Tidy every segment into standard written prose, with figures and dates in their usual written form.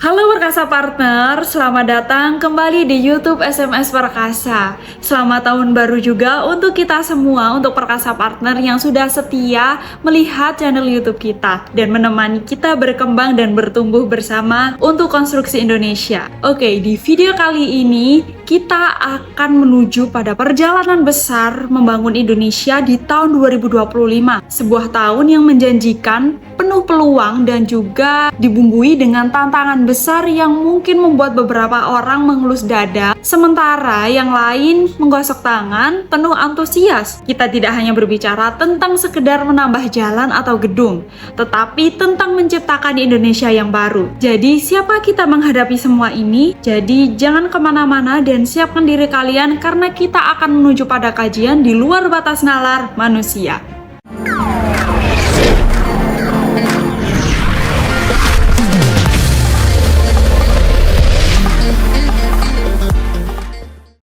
Halo Perkasa Partner, selamat datang kembali di YouTube SMS Perkasa. Selamat tahun baru juga untuk kita semua, untuk Perkasa Partner yang sudah setia melihat channel YouTube kita dan menemani kita berkembang dan bertumbuh bersama untuk konstruksi Indonesia. Oke, di video kali ini kita akan menuju pada perjalanan besar membangun Indonesia di tahun 2025. Sebuah tahun yang menjanjikan, penuh peluang dan juga dibumbui dengan tantangan besar yang mungkin membuat beberapa orang mengelus dada, sementara yang lain menggosok tangan penuh antusias. Kita tidak hanya berbicara tentang sekedar menambah jalan atau gedung, tetapi tentang menciptakan Indonesia yang baru. Jadi siapa kita menghadapi semua ini? Jadi jangan kemana-mana dan siapkan diri kalian karena kita akan menuju pada kajian di luar batas nalar manusia.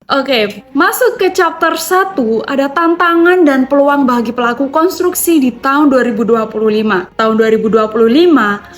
Oke, masuk ke chapter 1, ada tantangan dan peluang bagi pelaku konstruksi di tahun 2025. Tahun 2025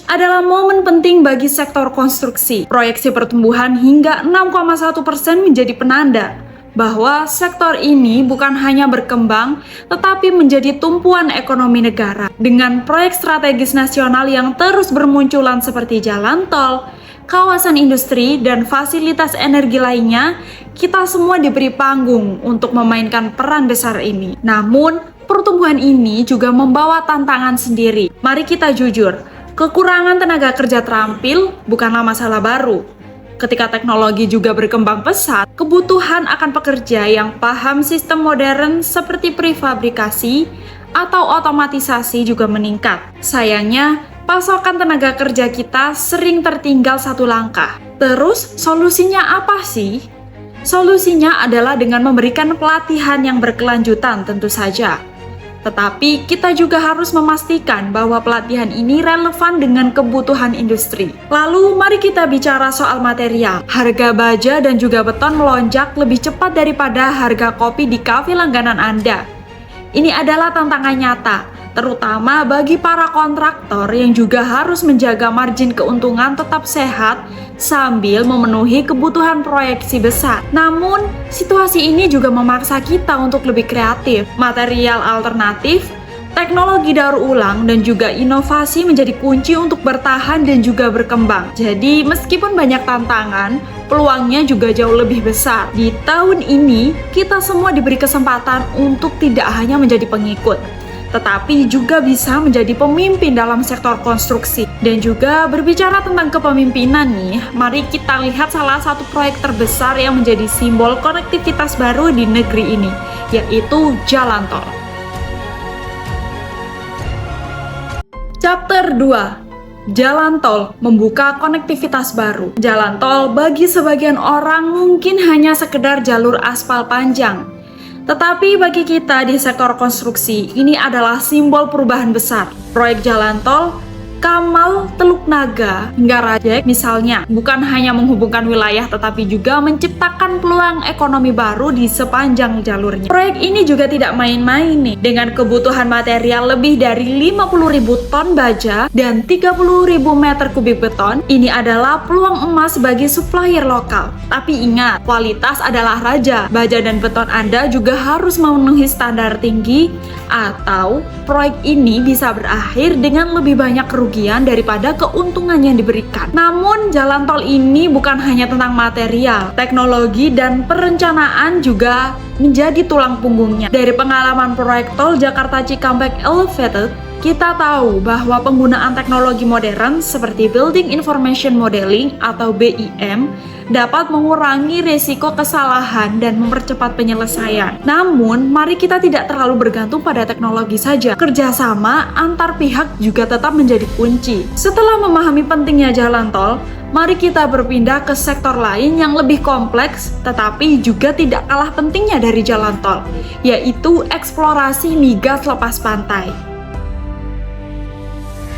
adalah momen penting bagi sektor konstruksi. Proyeksi pertumbuhan hingga 6,1% menjadi penanda bahwa sektor ini bukan hanya berkembang, tetapi menjadi tumpuan ekonomi negara. Dengan proyek strategis nasional yang terus bermunculan seperti jalan tol, kawasan industri, dan fasilitas energi lainnya, kita semua diberi panggung untuk memainkan peran besar ini. Namun, pertumbuhan ini juga membawa tantangan sendiri. Mari kita jujur, kekurangan tenaga kerja terampil bukanlah masalah baru. Ketika teknologi juga berkembang pesat, kebutuhan akan pekerja yang paham sistem modern seperti prefabrikasi atau otomatisasi juga meningkat. Sayangnya, pasokan tenaga kerja kita sering tertinggal satu langkah. Terus, solusinya apa sih? Solusinya adalah dengan memberikan pelatihan yang berkelanjutan tentu saja. Tetapi kita juga harus memastikan bahwa pelatihan ini relevan dengan kebutuhan industri. Lalu mari kita bicara soal material. Harga baja dan juga beton melonjak lebih cepat daripada harga kopi di kafe langganan Anda. Ini adalah tantangan nyata, terutama bagi para kontraktor yang juga harus menjaga margin keuntungan tetap sehat sambil memenuhi kebutuhan proyeksi besar. Namun, situasi ini juga memaksa kita untuk lebih kreatif. Material alternatif, teknologi daur ulang, dan juga inovasi menjadi kunci untuk bertahan dan juga berkembang. Jadi, meskipun banyak tantangan, peluangnya juga jauh lebih besar. Di tahun ini, kita semua diberi kesempatan untuk tidak hanya menjadi pengikut, tetapi juga bisa menjadi pemimpin dalam sektor konstruksi. Dan juga berbicara tentang kepemimpinan nih, mari kita lihat salah satu proyek terbesar yang menjadi simbol konektivitas baru di negeri ini, yaitu jalan tol. Chapter 2, Jalan tol membuka konektivitas baru. Jalan tol bagi sebagian orang mungkin hanya sekedar jalur aspal panjang. Tetapi bagi kita di sektor konstruksi, ini adalah simbol perubahan besar. Proyek jalan tol Kamal, Teluk Naga, hingga Rajek misalnya, bukan hanya menghubungkan wilayah tetapi juga menciptakan peluang ekonomi baru di sepanjang jalurnya. Proyek ini juga tidak main-main nih, dengan kebutuhan material lebih dari 50.000 ton baja dan 30.000 meter kubik beton. Ini adalah peluang emas bagi supplier lokal. Tapi ingat, kualitas adalah raja. Baja dan beton Anda juga harus memenuhi standar tinggi, atau proyek ini bisa berakhir dengan lebih banyak kerugian daripada keuntungan yang diberikan. Namun, jalan tol ini bukan hanya tentang material, teknologi dan perencanaan juga menjadi tulang punggungnya. Dari pengalaman proyek tol Jakarta Cikampek Elevated, kita tahu bahwa penggunaan teknologi modern seperti Building Information Modeling atau BIM dapat mengurangi risiko kesalahan dan mempercepat penyelesaian. Namun, mari kita tidak terlalu bergantung pada teknologi saja. Kerjasama antar pihak juga tetap menjadi kunci. Setelah memahami pentingnya jalan tol, mari kita berpindah ke sektor lain yang lebih kompleks, tetapi juga tidak kalah pentingnya dari jalan tol, yaitu eksplorasi migas lepas pantai.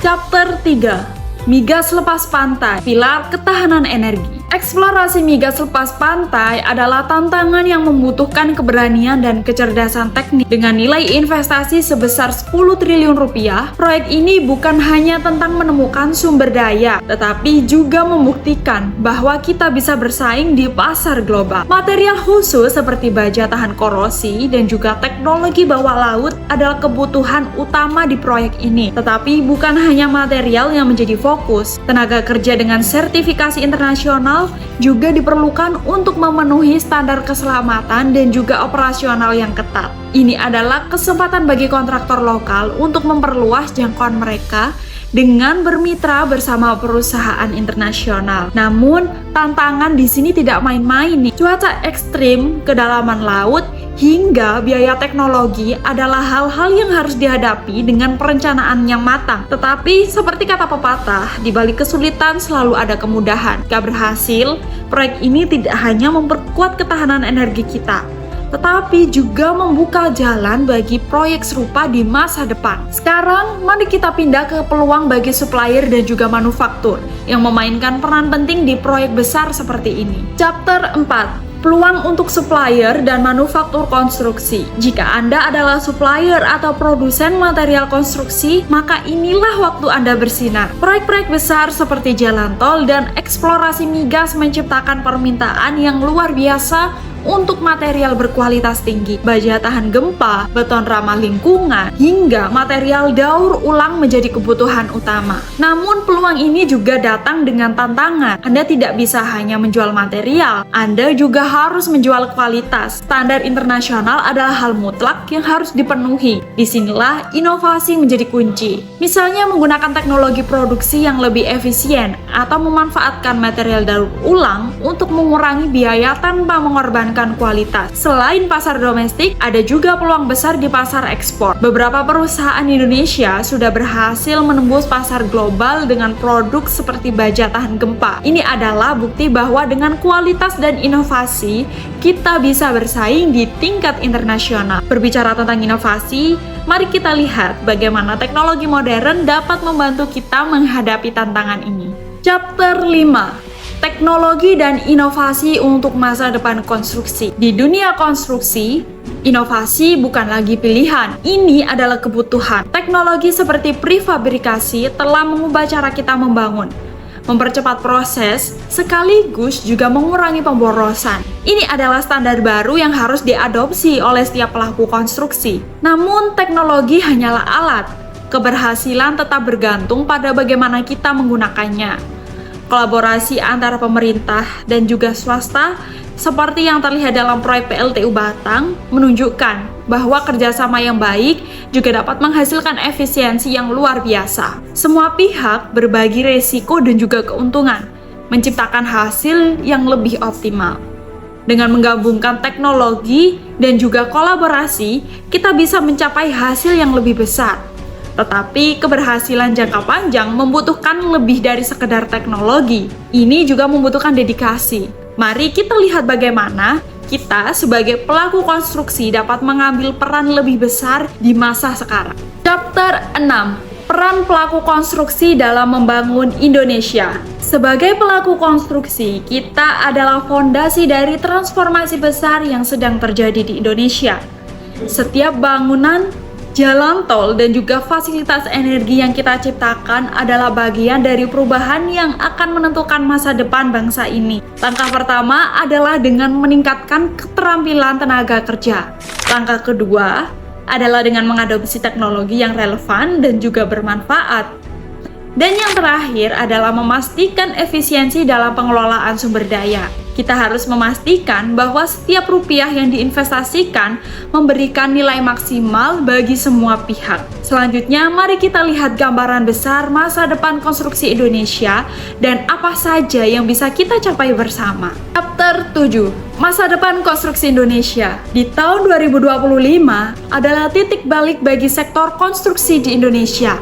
Chapter 3, Migas lepas pantai, pilar ketahanan energi. Eksplorasi migas lepas pantai adalah tantangan yang membutuhkan keberanian dan kecerdasan teknik. Dengan nilai investasi sebesar 10 triliun rupiah, proyek ini bukan hanya tentang menemukan sumber daya, tetapi juga membuktikan bahwa kita bisa bersaing di pasar global. Material khusus seperti baja tahan korosi dan juga teknologi bawah laut adalah kebutuhan utama di proyek ini. Tetapi bukan hanya material yang menjadi fokus, tenaga kerja dengan sertifikasi internasional juga diperlukan untuk memenuhi standar keselamatan dan juga operasional yang ketat. Ini adalah kesempatan bagi kontraktor lokal untuk memperluas jangkauan mereka dengan bermitra bersama perusahaan internasional. Namun, tantangan di sini tidak main-main nih. Cuaca ekstrim, kedalaman laut, hingga biaya teknologi adalah hal-hal yang harus dihadapi dengan perencanaan yang matang. Tetapi, seperti kata pepatah, di balik kesulitan selalu ada kemudahan. Jika berhasil, proyek ini tidak hanya memperkuat ketahanan energi kita, tetapi juga membuka jalan bagi proyek serupa di masa depan. Sekarang, mari kita pindah ke peluang bagi supplier dan juga manufaktur yang memainkan peran penting di proyek besar seperti ini. Chapter 4. Peluang untuk supplier dan manufaktur konstruksi. Jika Anda adalah supplier atau produsen material konstruksi, maka inilah waktu Anda bersinar. Proyek-proyek besar seperti jalan tol dan eksplorasi migas menciptakan permintaan yang luar biasa untuk material berkualitas tinggi. Baja tahan gempa, beton ramah lingkungan, hingga material daur ulang menjadi kebutuhan utama. Namun peluang ini juga datang dengan tantangan. Anda tidak bisa hanya menjual material, Anda juga harus menjual kualitas. Standar internasional adalah hal mutlak yang harus dipenuhi. Disinilah inovasi menjadi kunci. Misalnya menggunakan teknologi produksi yang lebih efisien atau memanfaatkan material daur ulang untuk mengurangi biaya tanpa mengorbankan kualitas. Selain pasar domestik, ada juga peluang besar di pasar ekspor. Beberapa perusahaan Indonesia sudah berhasil menembus pasar global dengan produk seperti baja tahan gempa. Ini adalah bukti bahwa dengan kualitas dan inovasi, kita bisa bersaing di tingkat internasional. Berbicara tentang inovasi, mari kita lihat bagaimana teknologi modern dapat membantu kita menghadapi tantangan ini. Chapter 5. Teknologi dan inovasi untuk masa depan konstruksi. Di dunia konstruksi, inovasi bukan lagi pilihan, ini adalah kebutuhan. Teknologi seperti prefabrikasi telah mengubah cara kita membangun, mempercepat proses, sekaligus juga mengurangi pemborosan. Ini adalah standar baru yang harus diadopsi oleh setiap pelaku konstruksi. Namun, teknologi hanyalah alat. Keberhasilan tetap bergantung pada bagaimana kita menggunakannya. Kolaborasi antara pemerintah dan juga swasta seperti yang terlihat dalam proyek PLTU Batang menunjukkan bahwa kerjasama yang baik juga dapat menghasilkan efisiensi yang luar biasa. Semua pihak berbagi resiko dan juga keuntungan, menciptakan hasil yang lebih optimal. Dengan menggabungkan teknologi dan juga kolaborasi, kita bisa mencapai hasil yang lebih besar. Tetapi keberhasilan jangka panjang membutuhkan lebih dari sekedar teknologi. Ini juga membutuhkan dedikasi. Mari kita lihat bagaimana kita sebagai pelaku konstruksi dapat mengambil peran lebih besar di masa sekarang. Chapter 6. Peran pelaku konstruksi dalam membangun Indonesia. Sebagai pelaku konstruksi, kita adalah fondasi dari transformasi besar yang sedang terjadi di Indonesia. Setiap bangunan, jalan tol, dan juga fasilitas energi yang kita ciptakan adalah bagian dari perubahan yang akan menentukan masa depan bangsa ini. Langkah pertama adalah dengan meningkatkan keterampilan tenaga kerja. Langkah kedua adalah dengan mengadopsi teknologi yang relevan dan juga bermanfaat. Dan yang terakhir adalah memastikan efisiensi dalam pengelolaan sumber daya. Kita harus memastikan bahwa setiap rupiah yang diinvestasikan memberikan nilai maksimal bagi semua pihak. Selanjutnya, mari kita lihat gambaran besar masa depan konstruksi Indonesia dan apa saja yang bisa kita capai bersama. Chapter 7. Masa depan konstruksi Indonesia. Di tahun 2025 adalah titik balik bagi sektor konstruksi di Indonesia.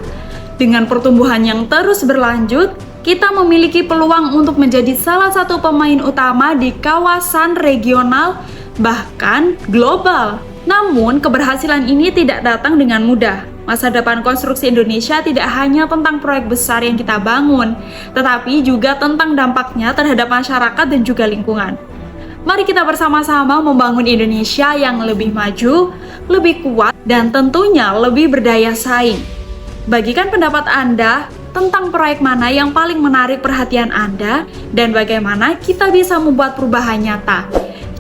Dengan pertumbuhan yang terus berlanjut, kita memiliki peluang untuk menjadi salah satu pemain utama di kawasan regional, bahkan global. Namun, keberhasilan ini tidak datang dengan mudah. Masa depan konstruksi Indonesia tidak hanya tentang proyek besar yang kita bangun, tetapi juga tentang dampaknya terhadap masyarakat dan juga lingkungan. Mari kita bersama-sama membangun Indonesia yang lebih maju, lebih kuat, dan tentunya lebih berdaya saing. Bagikan pendapat Anda tentang proyek mana yang paling menarik perhatian Anda, dan bagaimana kita bisa membuat perubahan nyata.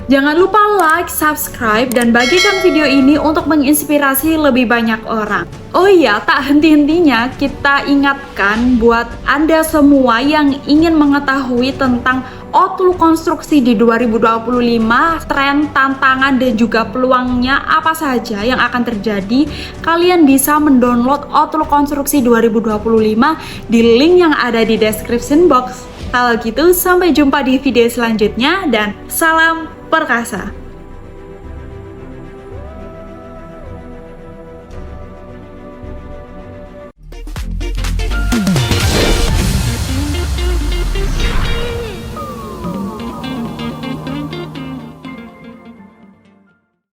Jangan lupa like, subscribe, dan bagikan video ini untuk menginspirasi lebih banyak orang. Oh iya, tak henti-hentinya kita ingatkan buat Anda semua yang ingin mengetahui tentang outlook konstruksi di 2025, tren, tantangan, dan juga peluangnya apa saja yang akan terjadi. Kalian bisa mendownload outlook konstruksi 2025 di link yang ada di description box. Kalau gitu, sampai jumpa di video selanjutnya dan salam perkasa.